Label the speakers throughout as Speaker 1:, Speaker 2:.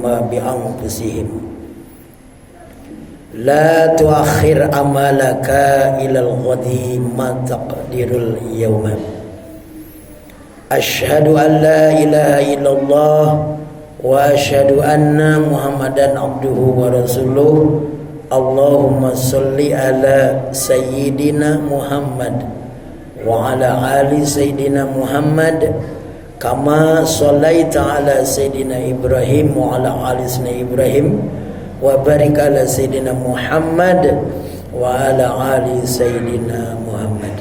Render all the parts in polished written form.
Speaker 1: ma bi anfusihim. La tuakhir amalaka ilal ghadi ma taqdirul yawma. Asyhadu an la ilaha illallah wa asyhadu anna Muhammadan abduhu wa rasuluh. Allahumma salli ala sayyidina Muhammad wa ala ali sayyidina Muhammad kama sallaita ala sayyidina Ibrahim wa ala ali sayyidina Ibrahim wa barik ala sayyidina Muhammad wa ala ali sayyidina Muhammad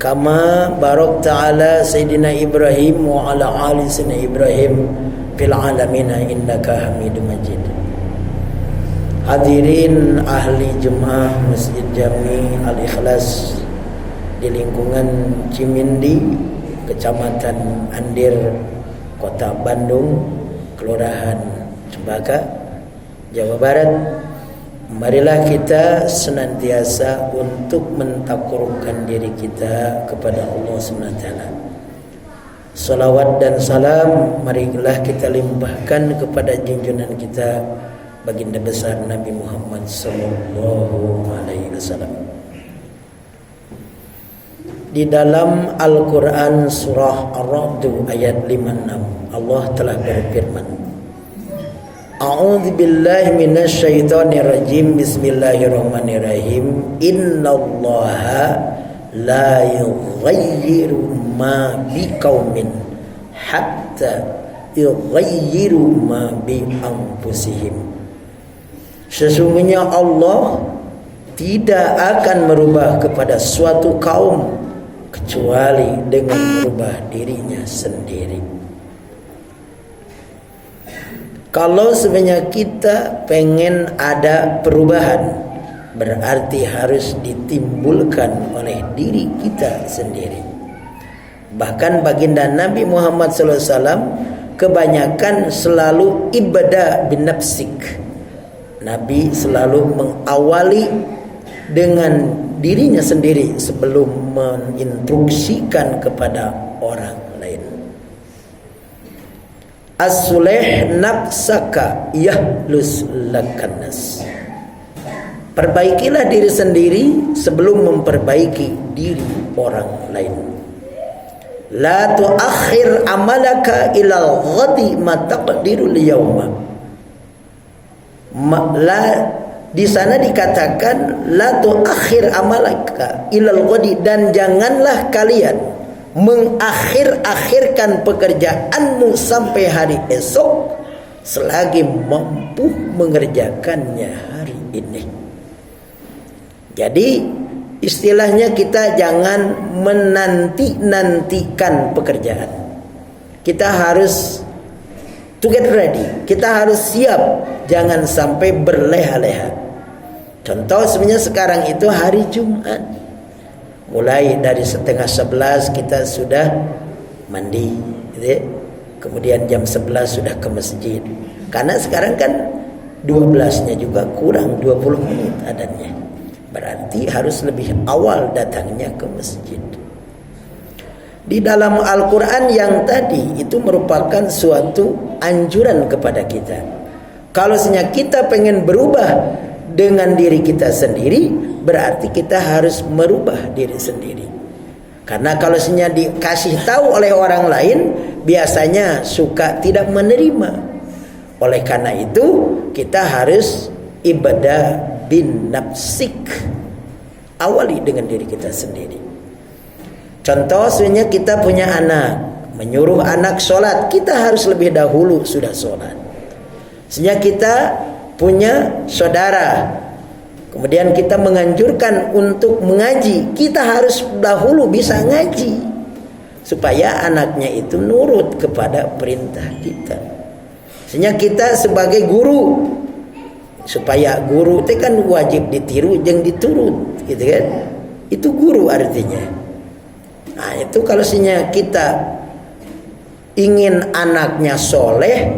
Speaker 1: kama barakta ala sayyidina Ibrahim wa ala ali sayyidina Ibrahim fil alamin innaka Hamidum Majid. Hadirin ahli jemaah Masjid Jami Al-Ikhlas di lingkungan Cimindi, Kecamatan Andir, Kota Bandung, Kelurahan Cempaka, Jawa Barat. Marilah kita senantiasa untuk mentakurkan diri kita kepada Allah SWT. Salawat dan salam marilah kita limpahkan kepada junjungan kita baginda besar Nabi Muhammad sallallahu alaihi wasallam. Di dalam Al-Qur'an surah Ar-Ra'd ayat 56 Allah telah berfirman, A'udzu billahi minasy syaithanir rajim. Bismillahirrahmanirrahim. Innallaha la yughayyiru ma biqaumin hatta yughayyiru ma bi anfusihim. Sesungguhnya Allah tidak akan merubah kepada suatu kaum kecuali dengan merubah dirinya sendiri. Kalau sebenarnya kita pengen ada perubahan, berarti harus ditimbulkan oleh diri kita sendiri. Bahkan baginda Nabi Muhammad SAW kebanyakan selalu ibadah bin nafsik. Nabi selalu mengawali dengan dirinya sendiri sebelum menginstruksikan kepada orang lain. As-sulih nafsaka yahlus lakannas. Perbaikilah diri sendiri sebelum memperbaiki diri orang lain. La tuakhir amalaka ilal ghadi ma taqdirul yawma. Di sana dikatakan la tuakhir amalaka ilal ghadi, dan janganlah kalian mengakhir-akhirkan pekerjaanmu sampai hari esok selagi mampu mengerjakannya hari ini. Jadi istilahnya kita jangan menanti-nantikan pekerjaan. Kita harus to get ready. Kita harus siap, jangan sampai berleha-leha. Contoh sebenarnya sekarang itu hari Jumat. Mulai dari 10:30 kita sudah mandi, gitu ya. Kemudian jam 11 sudah ke masjid. Karena sekarang kan 12-nya juga kurang 20 menit adanya. Berarti harus lebih awal datangnya ke masjid. Di dalam Al-Quran yang tadi itu merupakan suatu anjuran kepada kita. Kalau sebenarnya kita pengen berubah dengan diri kita sendiri, berarti kita harus merubah diri sendiri. Karena kalau sebenarnya dikasih tahu oleh orang lain, biasanya suka tidak menerima. Oleh karena itu, kita harus ibadah bin nafsik. Awali dengan diri kita sendiri. Contoh sebenarnya kita punya anak, menyuruh anak sholat, kita harus lebih dahulu sudah sholat. Sebenarnya kita punya saudara, kemudian kita menganjurkan untuk mengaji, kita harus dahulu bisa ngaji supaya anaknya itu nurut kepada perintah kita. Sebenarnya kita sebagai guru, supaya guru itu kan wajib ditiru jeung diturut, gitu kan? Itu guru artinya. Nah itu kalau sebenarnya kita ingin anaknya soleh,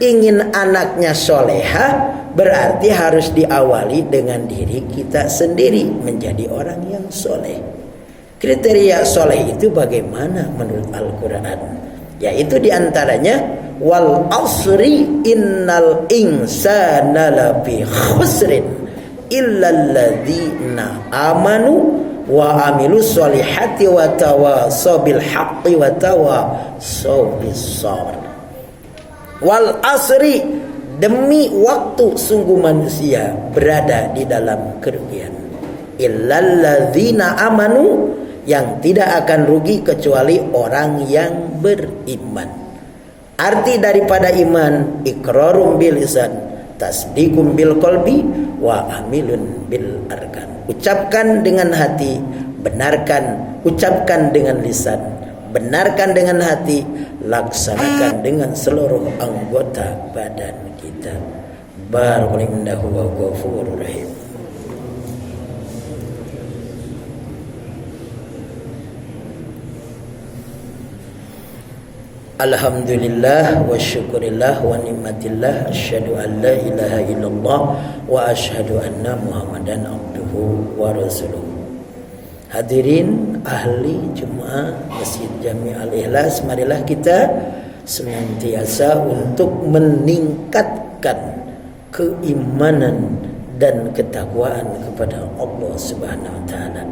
Speaker 1: ingin anaknya soleha, berarti harus diawali dengan diri kita sendiri menjadi orang yang soleh. Kriteria soleh itu bagaimana menurut Al-Quran? Yaitu diantaranya wal asri innal insana lafi khusrin illal ladzina amanu wa amilus solihati wa tawasaw bil haqqi wa tawasaw bis sabr. Wal asri, demi waktu sungguh manusia berada di dalam kerugian. Illal ladzina amanu, yang tidak akan rugi kecuali orang yang beriman. Arti daripada iman, iqrarum bil lisan, tasdiqum bil qalbi, wa amilun bil arkan. Ucapkan dengan hati, benarkan, ucapkan dengan lisan, benarkan dengan hati, laksanakan dengan seluruh anggota badan kita. Barakallahu wa ghafurur rahim. Alhamdulillah wa syukurillah wa ni'matillah, asyhadu an la ilaha illallah wa asyhadu anna Muhammadan abduhu wa rasuluh. Hadirin ahli Jemaah Masjid Jami Al-Ikhlas, marilah kita senantiasa untuk meningkatkan keimanan dan ketakwaan kepada Allah Subhanahu wa taala.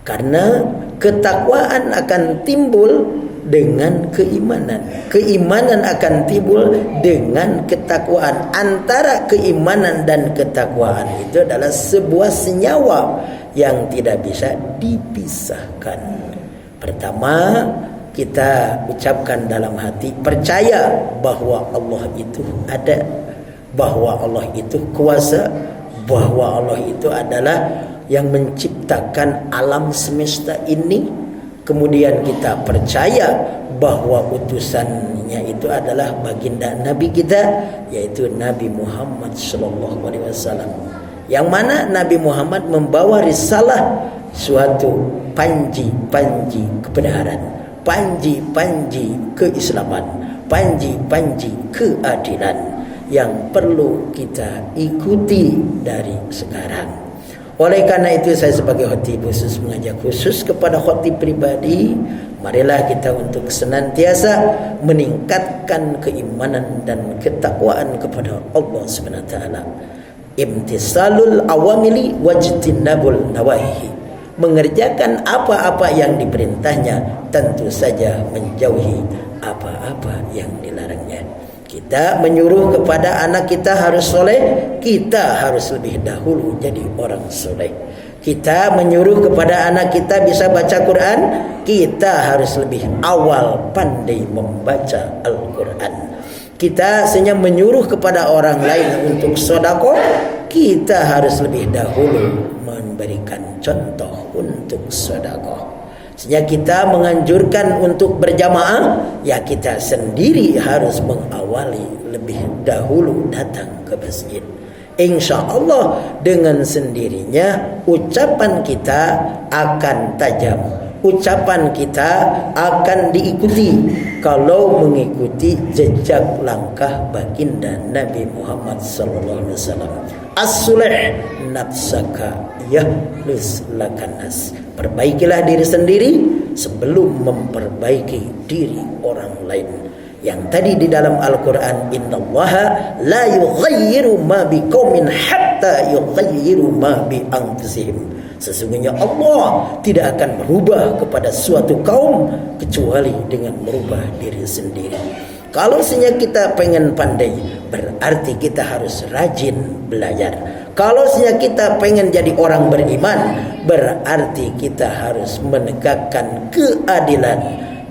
Speaker 1: Karena ketakwaan akan timbul dengan keimanan. Keimanan akan timbul dengan ketakwaan. Antara keimanan dan ketakwaan itu adalah sebuah senyawa yang tidak bisa dipisahkan. Pertama, kita ucapkan dalam hati, percaya bahwa Allah itu ada, bahwa Allah itu kuasa, bahwa Allah itu adalah yang menciptakan alam semesta ini. Kemudian kita percaya bahwa utusannya itu adalah baginda Nabi kita, yaitu Nabi Muhammad SAW. Yang mana Nabi Muhammad membawa risalah, suatu panji-panji kebenaran, panji-panji keislaman, panji-panji keadilan yang perlu kita ikuti dari sekarang. Oleh karena itu, saya sebagai khatib khusus mengajak khusus kepada khatib pribadi, marilah kita untuk senantiasa meningkatkan keimanan dan ketakwaan kepada Allah Subhanahu wa taala. Imtisalul awamili wajtinabul nawahi, mengerjakan apa-apa yang diperintahnya, tentu saja menjauhi apa-apa yang dilarangnya. Kita menyuruh kepada anak kita harus soleh, kita harus lebih dahulu jadi orang soleh. Kita menyuruh kepada anak kita bisa baca Quran, kita harus lebih awal pandai membaca Al-Quran. Kita senyum menyuruh kepada orang lain untuk sedekah, kita harus lebih dahulu memberikan contoh untuk sedekah. Sehingga kita menganjurkan untuk berjamaah, ya kita sendiri harus mengawali lebih dahulu datang ke masjid. Insya Allah dengan sendirinya ucapan kita akan tajam, ucapan kita akan diikuti kalau mengikuti jejak langkah baginda Nabi Muhammad SAW. As-sulih nafsaka yahlus lakanas. Perbaikilah diri sendiri sebelum memperbaiki diri orang lain. Yang tadi di dalam Al-Quran, innallaha la yughayyiru ma biqaumin hatta yughayyiru ma bi anfusihim. Sesungguhnya Allah tidak akan berubah kepada suatu kaum kecuali dengan merubah diri sendiri. Kalau sebenarnya kita pengen pandai, berarti kita harus rajin belajar. Kalau sebenarnya kita pengen jadi orang beriman, berarti kita harus menegakkan keadilan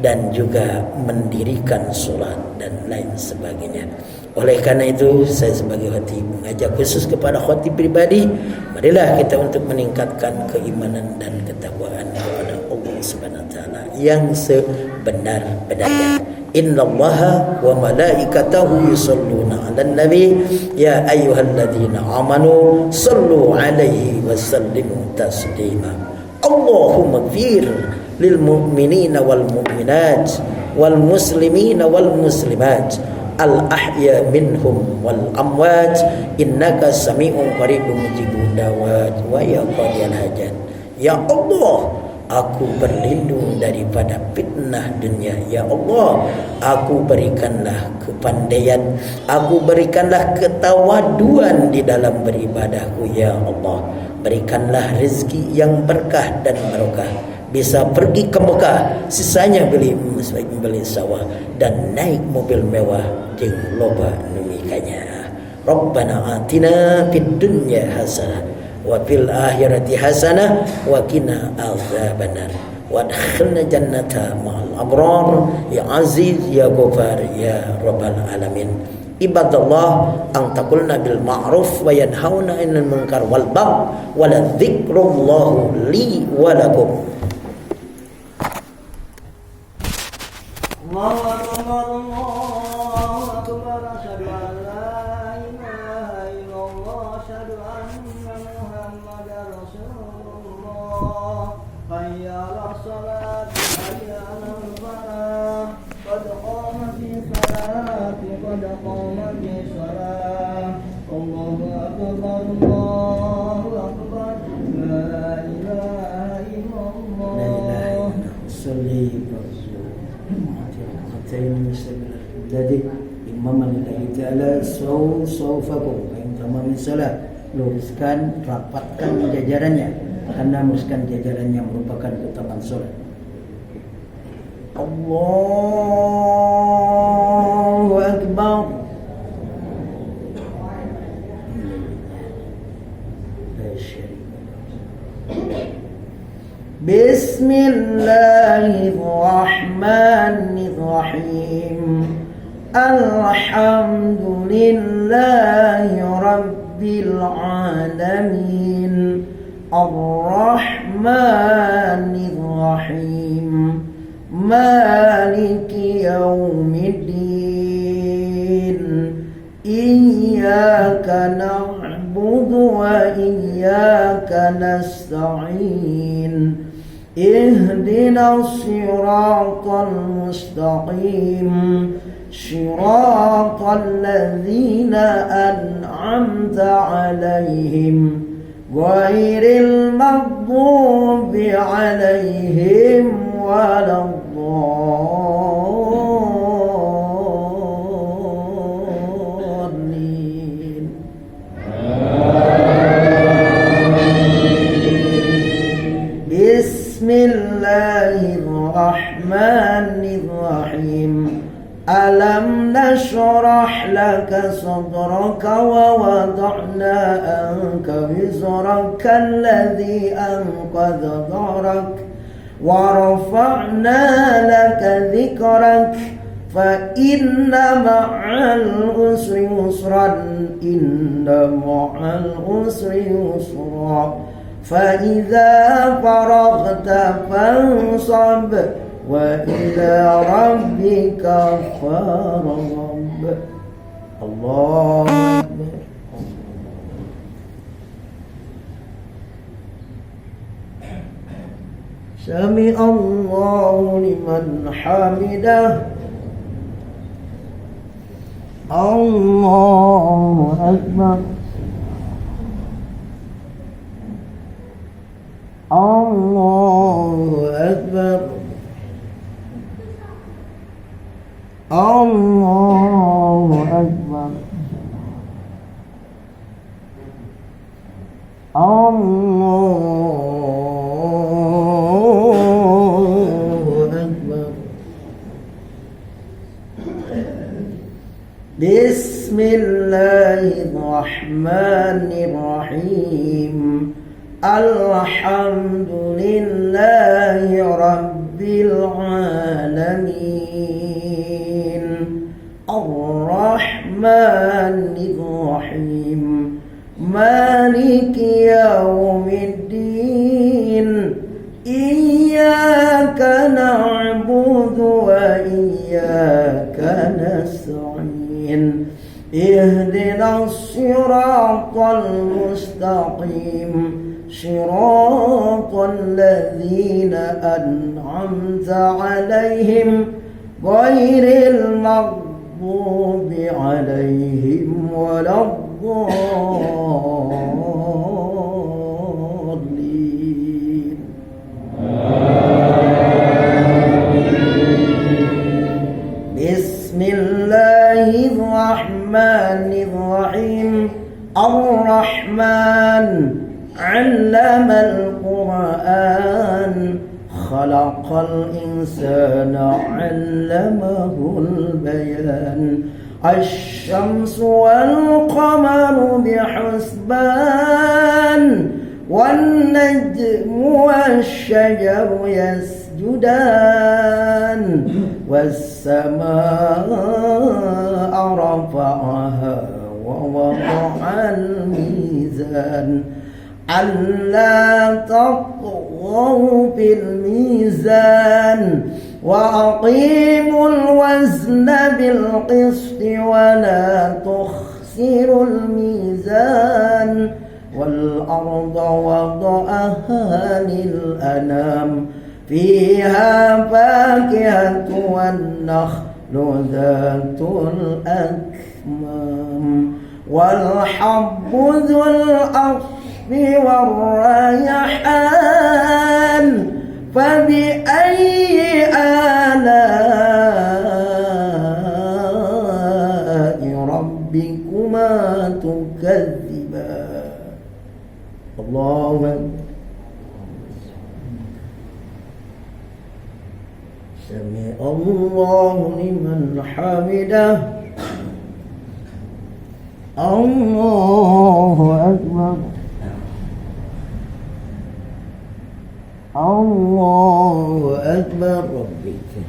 Speaker 1: dan juga mendirikan sholat dan lain sebagainya. Oleh karena itu, saya sebagai khatib mengajak khusus kepada khatib pribadi, marilah kita untuk meningkatkan keimanan dan ketakwaan kepada Allah Subhanahu wa taala yang sebenar-benarnya. Innallaha wa malaikatahu yusholluna 'alan nabi ya ayyuhalladzina amanu shallu 'alaihi wa sallimu taslima. Allahumma ighfir lil mu'minina wal mu'minat wal muslimina wal muslimat al ahya minhum wal amwat innaka sami'un qaribun mujibud da'wat wa ya qadiyal hajat. Ya Allah, Aku berlindung daripada fitnah dunia. Ya Allah, aku berikanlah kepandaian, aku berikanlah ketawaduan di dalam beribadahku. Ya Allah, berikanlah rezeki yang berkah dan barokah, bisa pergi ke Mekah, sisanya beli sawah dan naik mobil mewah jeung loba numikanya. Rabbana atina fid dunya hasanah wa fil akhirati hasanah wa qina azabannar wa adkhilna jannata ma'al abrar ya aziz ya ghafar ya rabbal alamin. Ibadallah, ang taqulna bil ma'ruf wa yanhauna 'anil munkar wal bagh wa la dzikrullahu li wa lakum. Allahu akbar, Allahu akbar, asyhadu an la ilaha illallah, asyhadu anna Muhammadar Rasulullah. Hayya 'alas shalat, hayya 'alal falah, qad qamatis shalah, qad qamatis shalah. Allahu akbar, Allahu akbar, la ilaha illallah. La ilaha illallah. Salli jadi imam lillahi ta'ala sawfakum yang tamam salat, luruskan, rapatkan jajarannya, karena luruskan jajarannya merupakan keutamaan salat. Allahu akbar. Bismillahirrahmanirrahim. Alhamdulillahi rabbil alamin. Ar-Rahmanirrahim. Maliki yaumiddin. Iyyaka na'budu wa iyyaka nasta'in. Ihdinas siratal mustaqim. Siratal ladzina an'amta 'alaihim ghairil maghdubi 'alaihim waladdallin. Bismillahirrahmanirrahim. Alam nashrah laka sadraka wa wada'na anka wizraka alladhi anqadha dhahrak wa rafa'na laka dhikrak fa inna ma'al usri yusran inna ma'al usri yusra fa idza faraghta fansab wa ila rabbika farghab. Allahu akbar. Sami Allahu liman hamidah. Allahu akbar. Allahu akbar. Allahu akbar. Allahu akbar. Bismillahirrahmanirrahim. Alhamdulillahi rabbil alamin. Ar-Rahmanir-Rahim. Maliki yaumiddin. Iyyaka na'budu wa iyyaka nasta'in. Ihdinas siratal mustaqim. Siratal ladzina an'amta 'alaihim ghairil maghdubi 'alaihim waladdallin. Rahmanir Rahim. Ar-Rahman 'allamal Qur'an, khalaqal insana 'allamahul bayan. Asy-syamsu wal qamaru bihusban, wan najmu wasy-syajaru yasjudan, was-samaa'a rafa'aha wa wada'al mizan, alla tatghaw fil mizan, wa aqimul wazna bil qisti wa la tukhsirul mizan, wal arda wada'aha lil anam, fiha fakihatu wan nakhlu dhatul akmam, wal habbu dhul asfi war rayhan, fabi ayyi ala'i rabbikuma tukadziban. Allahu Akbar. Sami Allahu liman hamidah. Allahu Akbar. Allahu Akbar. Rabbika.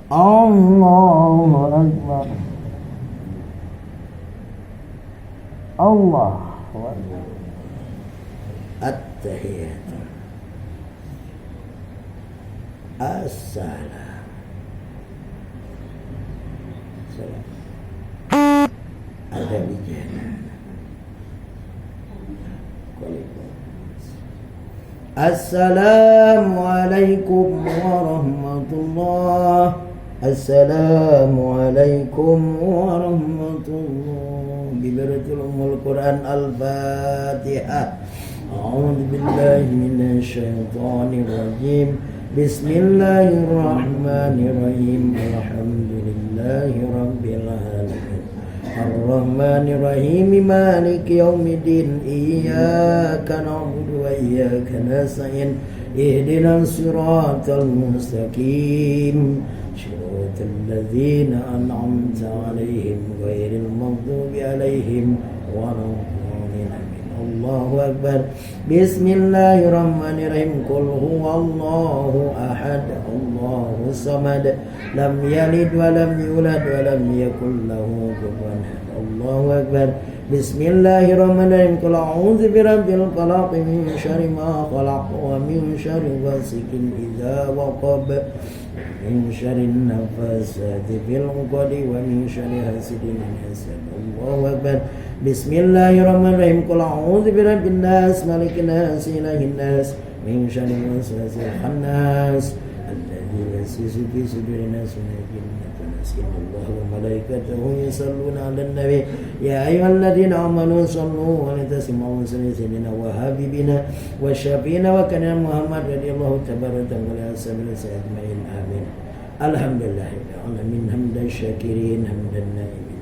Speaker 1: Allahu Akbar. Allahu Akbar. At-tahiyatu. Assalam. Salam. Ada bicara. Assalamualaikum warahmatullah. Assalamualaikum warahmatullah. Bibaratul Ummul Quran Al-Fatihah. A'udzu billahi minasy syaithanir rajim. Bismillahirrahmanirrahim. Alhamdulillahi rabbil alamin. Ar-Rahmanir Rahim. Maliki yaumiddin. Iyyaka na'budu wa iyyaka nasta'in. Ihdinas siratal mustaqim. Shiratal ladzina an'amta 'alaihim ghairil maghdubi 'alaihim waladdallin. Allahu Akbar. Bismillahirrahmanirrahim. Qul huwallahu ahad, Allahu samad, lam yalid wa lam yulad wa lam yakul lahu kufuwan ahad. Allahu Akbar. Bismillahirrahmanirrahim. Qul a'udzu birabbil falaq, min syarri ma khalaq, wa min syarri ghasikin idza waqab, min syarri nafasati fil 'uqad, wa min syarri hasidin idza hasad. Allahu Akbar. Bismillahirrahmanirrahim. Qul a'udzu birabbin nas, malikin nas, ilahin nas, min syarri waswasil khannas, alladzi yuwaswisu fi sudurin nas min al-jinnati wan nas. Innallaha wa malaikatahu yusalluna 'alan nabi, ya ayyuhalladzina amanu sallu 'alaihi wa sallimu sayyidina wa habibina wa syafiina wa kana Muhammad radhiyallahu tabaraka wa ta'ala sabil ajmain. Amin. Alhamdulillahirabbil alamin. Hamdan syakirin, hamdan na'imin,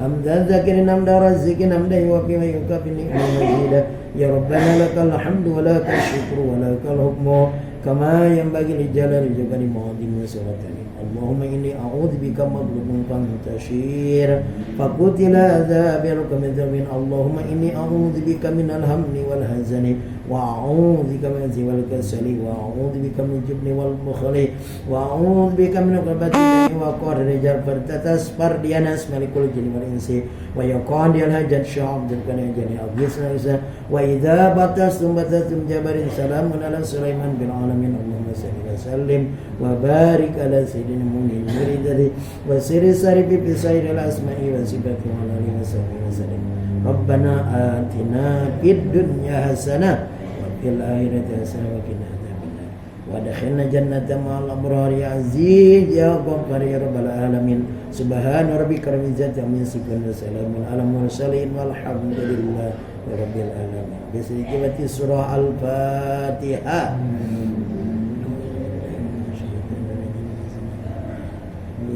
Speaker 1: hamdan zakirin, hamdan razikin, hamdan yuwafi wa yukafi ni'mal mazida. Ya Rabbana lakal hamdu wa lakal syukru wa lakal hukmu kama yanbaghi li jalali jalali ma'adhimi sultani. Allahumma inni a'udzubika maghlubun fantashir faqutila adzabiruka min dzambin. Allahumma inni a'udzubika minal hammi wal hazani wa a'udzubika min ziwal kasali wa a'udzubika min jubni wal bukhli wa a'udzubika min ghabati wa qahri rijal fartatas fardianas malikul jinni wal insi wa yaqadi al hajat sya'abdul kana jani abdisna isa wa idza batastum batatum jabarin. Salamun ala Sulaiman bin alamin. Allahumma salli wa sallim wa barik ala sayyidina mu'minin muridati wa sirri sarifi fi sayyidil asma'i wa sifati wa alihi wa sahbihi wa sallim. Rabbana atina fid dunya hasanah wa fil akhirati hasanah wa qina adzabannar wa adkhilna jannata ma'al abrar ya aziz ya ghaffar ya rabbal alamin. Subhana rabbika rabbil izzati amma yasifun wa salamun alal mursalin walhamdulillahi rabbil alamin. Bismillahirrahmanirrahim. Surah Al-Fatihah.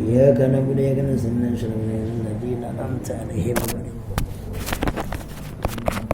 Speaker 1: Iyyaka na'budu wa iyyaka nasta'in ihdinas siratal ladzina an'amta 'alaihim